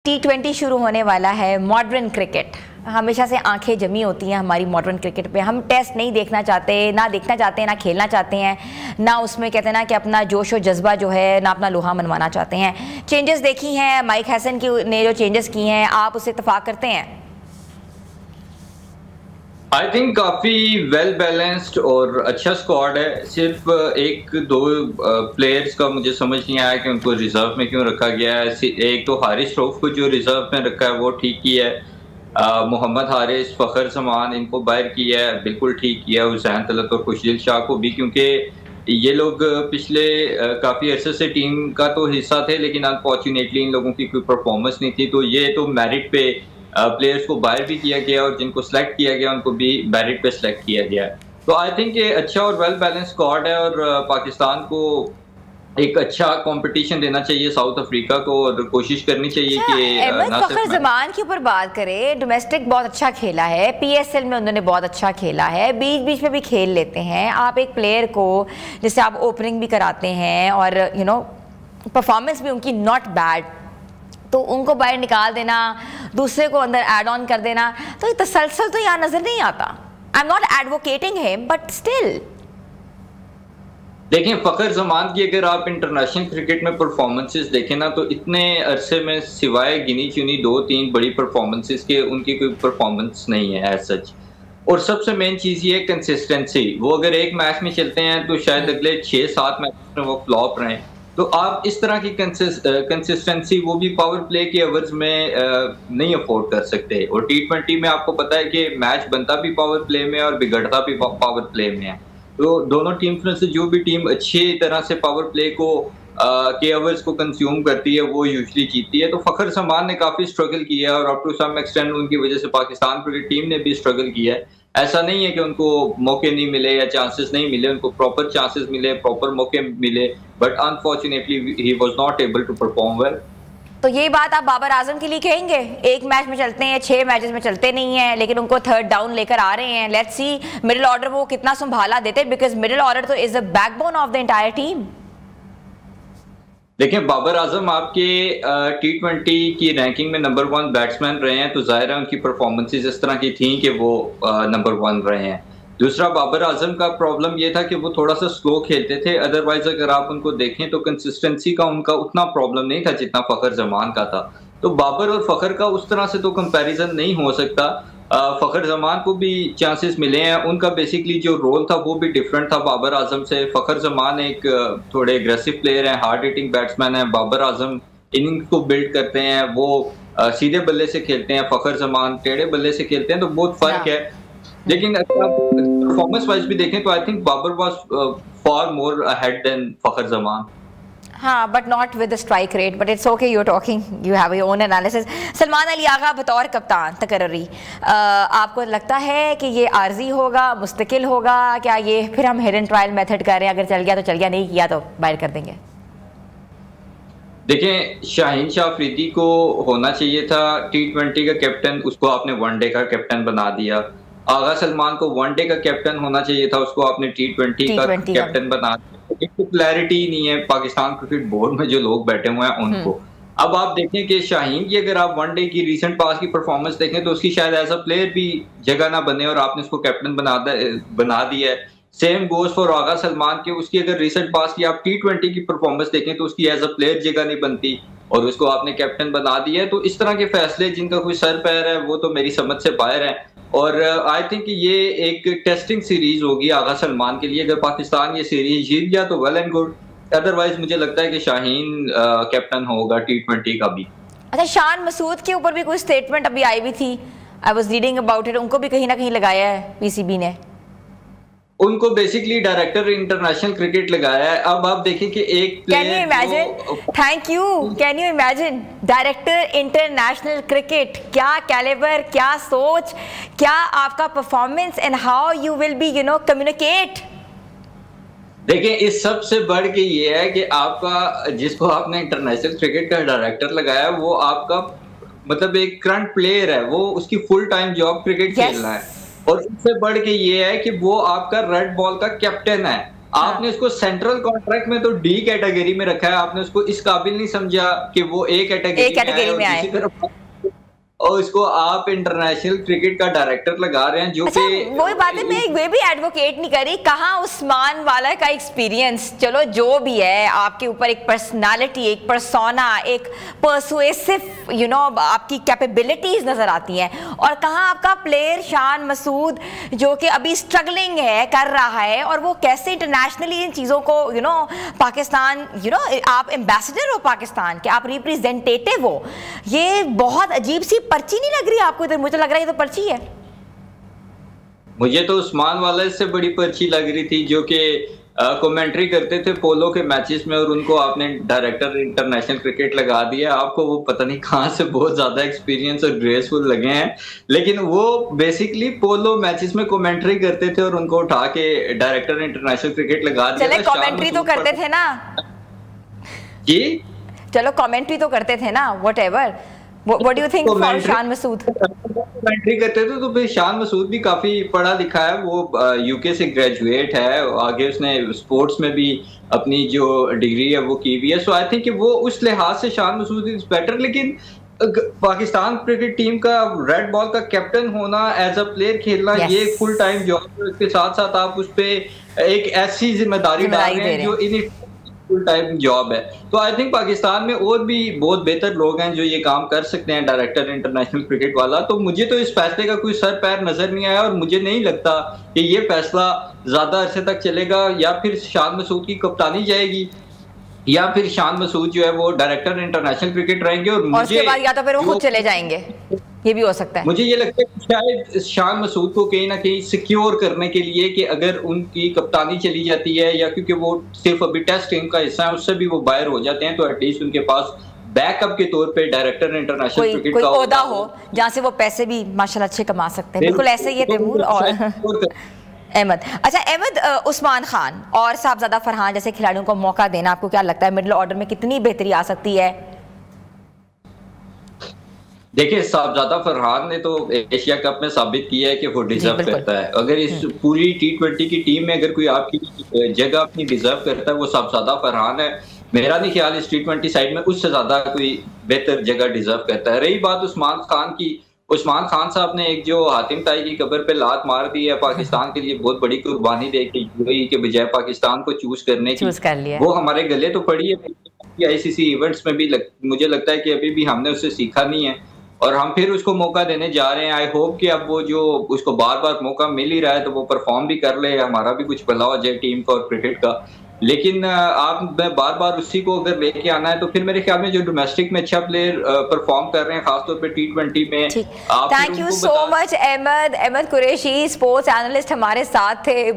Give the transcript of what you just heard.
T20 शुरू होने वाला है। मॉडर्न क्रिकेट हमेशा से आंखें जमी होती हैं हमारी मॉडर्न क्रिकेट पे। हम टेस्ट नहीं देखना चाहते, ना देखना चाहते हैं, ना खेलना चाहते हैं, ना उसमें कहते हैं ना कि अपना जोश और जज्बा जो है ना अपना लोहा मनवाना चाहते हैं। चेंजेस देखी हैं माइक हैसन की ने जो चेंजेस किए हैं, आप उससे इत्तेफाक करते हैं? आई थिंक काफी वेल बैलेंस्ड और अच्छा स्क्वाड है। सिर्फ एक दो प्लेयर्स का मुझे समझ नहीं आया कि उनको रिजर्व में क्यों रखा गया है। एक तो हारिस रऊफ को जो रिजर्व में रखा है वो ठीक ही है। मोहम्मद हारिस, फखर जमान इनको बाहर किया है, बिल्कुल ठीक किया। हुसैन तलत और खुशदिल शाह को भी, क्योंकि ये लोग पिछले काफी अरसे से टीम का तो हिस्सा थे, लेकिन अनफॉर्चुनेटली इन लोगों की कोई परफॉर्मेंस नहीं थी। तो ये तो मेरिट पे प्लेयर्स को बाहर भी किया गया और जिनको सिलेक्ट किया गया उनको भी मेरिट पे सिलेक्ट किया गया। तो आई थिंक ये अच्छा और वेल बैलेंस स्क्वाड है और पाकिस्तान को एक अच्छा कंपटीशन देना चाहिए साउथ अफ्रीका को, और कोशिश करनी चाहिए कि फखर जमान के ऊपर बात करें। डोमेस्टिक बहुत अच्छा खेला है, PSL में उन्होंने बहुत अच्छा खेला है, बीच बीच में भी खेल लेते हैं। आप एक प्लेयर को जिससे आप ओपनिंग भी कराते हैं और परफॉर्मेंस भी उनकी नॉट बैड, तो उनको बाहर निकाल देना, दूसरे को अंदर ऐड ऑन कर देना, तो ये तसलसल तो यहाँ नजर नहीं आता। I am not advocating him but still. देखिए, फखर जमान की अगर आप इंटरनेशनल क्रिकेट में परफॉर्मेंसेस देखें ना, तो इतने अरसे में सिवाय गिनी चुनी 2-3 बड़ी परफॉर्मेंसेस के उनकी कोई परफॉर्मेंस नहीं है एज सच। और सबसे मेन चीज ये कंसिस्टेंसी। वो अगर एक मैच में चलते हैं तो शायद अगले 6-7 मैच में वो फ्लॉप रहे। तो आप इस तरह की कंसिस्टेंसी वो भी पावर प्ले के अवर्स में नहीं अफोर्ड कर सकते। और T20 में आपको पता है कि मैच बनता भी पावर प्ले में और बिगड़ता भी पावर प्ले में है। तो दोनों टीम में से जो भी टीम अच्छी तरह से पावर प्ले को के अवर्स को कंज्यूम करती है वो यूजुअली जीतती है। तो फखर जमान ने काफी स्ट्रगल किया है और अप टू सम एक्सटेंड उनकी वजह से पाकिस्तान क्रिकेट टीम ने भी स्ट्रगल किया है। ऐसा नहीं है कि उनको मौके नहीं मिले या चांसेस नहीं मिले, उनको प्रॉपर चांसेस मिले, प्रॉपर मौके मिले, but unfortunately he was not able to perform well. तो यही बात आप बाबर आजम के लिए कहेंगे? एक मैच में चलते हैं, 6 मैचेस में चलते नहीं हैं, लेकिन उनको थर्ड डाउन लेकर आ रहे हैं। लेट्स सी मिडिल ऑर्डर वो कितना संभाला देते, बिकॉज मिडिल ऑर्डर तो is the backbone of the entire team. देखिए, बाबर आजम आपके T20 की रैंकिंग में नंबर 1 बैट्समैन रहे हैं, तो जाहिर है उनकी परफॉर्मेंसेस इस तरह की थी कि वो नंबर 1 रहे हैं। दूसरा, बाबर आजम का प्रॉब्लम ये था कि वो थोड़ा सा स्लो खेलते थे। अदरवाइज अगर आप उनको देखें तो कंसिस्टेंसी का उनका उतना प्रॉब्लम नहीं था जितना फखर जमान का था। तो बाबर और फखर का उस तरह से तो कंपैरिजन नहीं हो सकता। फखर जमान को भी चांसेस मिले हैं, उनका बेसिकली जो रोल था वो भी डिफरेंट था बाबर आजम से। फखर जमान एक थोड़े एग्रेसिव प्लेयर हैं, हार्ड हिटिंग बैट्समैन है। बाबर आजम इनिंग्स को बिल्ड करते हैं, वो सीधे बल्ले से खेलते हैं, फखर जमान टेढ़े बल्ले से खेलते हैं, तो बहुत फर्क है। लेकिन अगर आप परफॉर्मेंस वाइज भी देखें तो I think Babar was far more ahead than Fakhar Zaman. हाँ, but not with the strike rate, but it's okay, you are talking, you have your own analysis. Salman Ali Agha बतौर कप्तान तकर्री, आपको लगता है कि ये आर्जी होगा, मुस्तकिल होगा, क्या ये फिर हम हिडन ट्रायल मेथड कर रहे हैं, अगर चल गया तो चल गया, नहीं किया तो बाहर कर देंगे? देखें, शाहीन शाह अफरीदी को होना चाहिए था T20 का कैप्टन, उसको आपने वनडे का कैप्टन बना दिया। आगा सलमान को वनडे का कैप्टन होना चाहिए था, उसको आपने T20 का कैप्टन बना दिया। एक तो क्लैरिटी नहीं है पाकिस्तान क्रिकेट बोर्ड में जो लोग बैठे हुए हैं उनको। अब आप देखें कि शाहीन की अगर आप वनडे की रीसेंट पास की परफॉर्मेंस देखें तो उसकी शायद एज अ प्लेयर भी जगह ना बने और आपने उसको कैप्टन बना दिया है। सेम गोज फॉर आगा सलमान के, उसकी अगर रीसेंट पास की आप T20 की परफॉर्मेंस देखें तो उसकी एज अ प्लेयर जगह नहीं बनती और उसको आपने कैप्टन बना दिया है। तो इस तरह के फैसले जिनका कोई सर पैर है वो तो मेरी समझ से बाहर है। और आई थिंक ये एक टेस्टिंग सीरीज होगी आगा सलमान के लिए। अगर पाकिस्तान ये सीरीज जीत गया तो वेल एंड गुड, अदरवाइज मुझे लगता है कि शाहीन कैप्टन होगा T20 का भी। अच्छा, शान मसूद के ऊपर भी कोई स्टेटमेंट अभी आई हुई थी, I was reading about it, उनको भी कहीं ना कहीं लगाया है PCB ने। उनको बेसिकली डायरेक्टर इंटरनेशनल क्रिकेट लगाया है। अब आप देखें कि एक can you imagine, thank you, can you imagine director international cricket, क्या कैलिबर, क्या सोच, क्या आपका performance and how you will be communicate. देखिए, इस सब से बढ़ के ये है कि आपका जिसको आपने इंटरनेशनल क्रिकेट का डायरेक्टर लगाया वो आपका मतलब एक करंट प्लेयर है, वो उसकी फुल टाइम जॉब क्रिकेट खेलना है। और इससे बढ़ के ये है कि वो आपका रेड बॉल का कैप्टन है। आपने उसको सेंट्रल कॉन्ट्रैक्ट में तो डी कैटेगरी में रखा है, आपने उसको इस काबिल नहीं समझा कि वो ए कैटेगरी में आए, और दूसरी तरफ और इसको आप इंटरनेशनल क्रिकेट का डायरेक्टर लगा रहे हैं, जो अच्छा, वही बात है, मैं वे भी एडवोकेट नहीं करी। कहाँ उस्मान वाला का एक्सपीरियंस, चलो जो भी है, आपके ऊपर एक पर्सनालिटी, एक पर्सोना, एक परसुएसिव आपकी कैपेबिलिटीज नजर आती हैं, और कहाँ आपका प्लेयर शान मसूद जो कि अभी स्ट्रगलिंग है, कर रहा है, और वो कैसे इंटरनेशनली इन चीज़ों को पाकिस्तान, आप एम्बेसडर हो पाकिस्तान के, आप रिप्रेजेंटेटिव हो। ये बहुत अजीब सी पर्ची नहीं लग रही आपको? इधर मुझे लग रहा है ये तो पर्ची है। मुझे तो उस्मान वाला इससे बड़ी पर्ची लग रही थी, जो कि कमेंट्री करते थे पोलो के मैचेस में, और उनको आपने डायरेक्टर इंटरनेशनल क्रिकेट लगा दिया। आपको वो पता नहीं कहां से बहुत ज्यादा एक्सपीरियंस और ग्रेसफुल लगे हैं, लेकिन वो बेसिकली पोलो मैचेस में कमेंट्री करते थे और उनको उठा के डायरेक्टर इंटरनेशनल क्रिकेट लगा दिया। चले कमेंट्री तो करते थे ना जी, चलो कमेंट्री तो करते थे ना, whatever. What do you think for Shan Masood? Commentary करते थे तो फिर शान मसूद भी काफी पढ़ा लिखा है, वो यूके से ग्रेजुएट है, आगे उसने स्पोर्ट्स में भी अपनी जो डिग्री है वो की हुई है। सो आई थिंक वो उस लिहाज से शान मसूद इज बेटर। लेकिन पाकिस्तान क्रिकेट टीम का रेड बॉल का कैप्टन होना, एज अ प्लेयर खेलना, ये फुल टाइम जॉब है। उसके साथ साथ आप उस पर एक ऐसी जिम्मेदारी डाल रहे हैं जो इन फुल टाइम जॉब है। तो आई थिंक पाकिस्तान में और भी बहुत बेहतर लोग हैं जो ये काम कर सकते हैं, डायरेक्टर इंटरनेशनल क्रिकेट वाला। तो मुझे तो इस फैसले का कोई सर पैर नजर नहीं आया, और मुझे नहीं लगता कि ये फैसला ज्यादा अरसे तक चलेगा। या फिर शान मसूद की कप्तानी जाएगी, या फिर शान मसूद जो है वो डायरेक्टर इंटरनेशनल क्रिकेट रहेंगे, और उसके बाद या तो फिर वो खुद चले जाएंगे, ये भी हो सकता है। मुझे ये लगता है कि शायद शान मसूद को कहीं ना कहीं सिक्योर करने के लिए कि अगर उनकी कप्तानी चली जाती है, या क्योंकि वो सिर्फ अभी टेस्ट टीम का हिस्सा है, उससे भी वो बाहर हो जाते हैं, तो एटलीस्ट उनके पास बैकअप के तौर पे डायरेक्टर इंटरनेशनल क्रिकेट का कोई ओहदा हो जहां से वो पैसे भी माशाल्लाह अच्छे कमा सकते हैं। बिल्कुल ऐसे ही है तैमूर और अहमद। अच्छा अहमद, उस्मान खान और साहबजादा फरहान जैसे खिलाड़ियों को मौका देना, आपको क्या लगता है मिडिल ऑर्डर में कितनी बेहतरी आ सकती है? देखिए, साहबजादा फरहान ने तो एशिया कप में साबित किया है कि वो डिजर्व करता है। अगर इस पूरी T20 की टीम में अगर कोई आपकी जगह अपनी डिजर्व करता है, वो साहबजादा फरहान है। मेरा नहीं ख्याल इस T20 साइड में उससे ज्यादा कोई बेहतर जगह डिजर्व करता है। रही बात उस्मान खान की, उस्मान खान साहब ने एक जो हातिम ताई की कब्र पे लात मार दी है, पाकिस्तान के लिए बहुत बड़ी कुर्बानी दे के यूएई के बजाय पाकिस्तान को चूज करने की, वो हमारे गले तो पड़ी है। ICC इवेंट्स में भी मुझे लगता है कि अभी भी हमने उससे सीखा नहीं है, और हम फिर उसको मौका देने जा रहे हैं। आई होप कि अब वो जो उसको बार बार मौका मिल ही रहा है तो वो परफॉर्म भी कर ले, हमारा भी कुछ भला हो जाए टीम का और क्रिकेट का। लेकिन आप बार बार उसी को अगर लेके आना है तो फिर मेरे ख्याल में जो डोमेस्टिक में अच्छा प्लेयर परफॉर्म कर रहे हैं, खासतौर पे T20 में। Thank you so much Ahmad Qureshi, sports analyst हमारे साथ थे।